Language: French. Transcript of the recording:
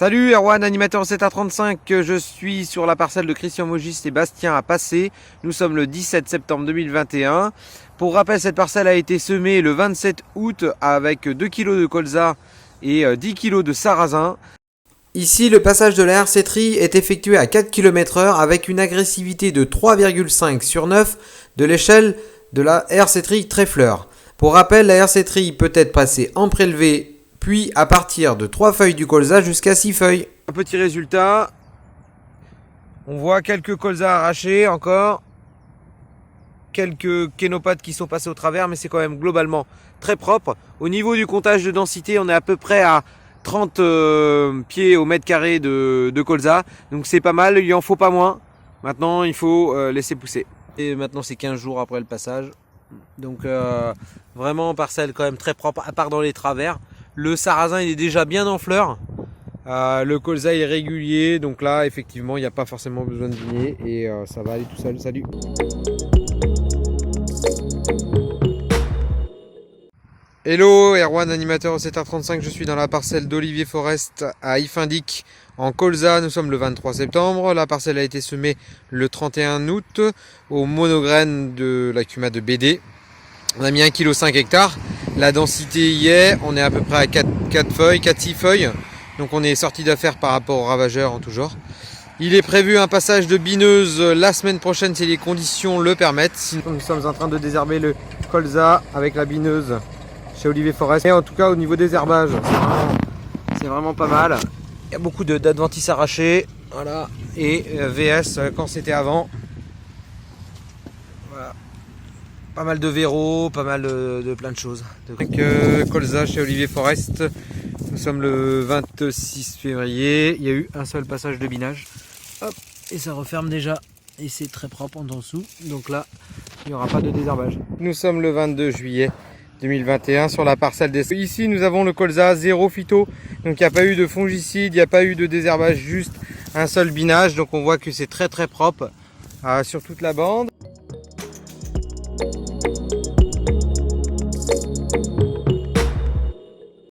Salut Erwan, animateur 7A35, je suis sur la parcelle de Christian Mogis et Bastien à Passé. Nous sommes le 17 septembre 2021. Pour rappel, cette parcelle a été semée le 27 août avec 2 kg de colza et 10 kg de sarrasin. Ici, le passage de la RC Tri est effectué à 4 km/h avec une agressivité de 3,5 sur 9 de l'échelle de la RC Tri Tréfleur. Pour rappel, la RC Tri peut être passée en prélevé puis à partir de 3 feuilles du colza jusqu'à 6 feuilles. Un petit résultat, on voit quelques colzas arrachés encore, quelques kénopathes qui sont passés au travers, mais c'est quand même globalement très propre. Au niveau du comptage de densité, on est à peu près à 30 pieds au mètre carré de colza, donc c'est pas mal, il en faut pas moins. Maintenant il faut laisser pousser. Et maintenant c'est 15 jours après le passage, donc vraiment parcelle quand même très propre, à part dans les travers. Le sarrasin il est déjà bien en fleurs, le colza il est régulier, donc là effectivement il n'y a pas forcément besoin de vigner et ça va aller tout seul. Salut. Hello, Erwan, animateur au 7h35, je suis dans la parcelle d'Olivier Forest à Ifindic en colza. Nous sommes le 23 septembre, la parcelle a été semée le 31 août au monograine de la cuma de BD. On a mis 1,5 kg. La densité y est, on est à peu près à 4-6 feuilles. Donc on est sorti d'affaire par rapport aux ravageurs en tout genre. Il est prévu un passage de bineuse la semaine prochaine si les conditions le permettent. Sinon, nous sommes en train de désherber le colza avec la bineuse chez Olivier Forest. Et en tout cas au niveau des herbages, c'est vraiment pas mal. Il y a beaucoup d'adventices arrachés. Voilà. Et VS quand c'était avant. Voilà. Pas mal de verrous, pas mal de plein de choses. Donc colza chez Olivier Forest. Nous sommes le 26 février. Il y a eu un seul passage de binage. Hop, et ça referme déjà. Et c'est très propre en dessous. Donc là, il n'y aura pas de désherbage. Nous sommes le 22 juillet 2021 sur la parcelle des... Ici, nous avons le colza zéro phyto. Donc il n'y a pas eu de fongicide, il n'y a pas eu de désherbage, juste un seul binage. Donc on voit que c'est très propre sur toute la bande.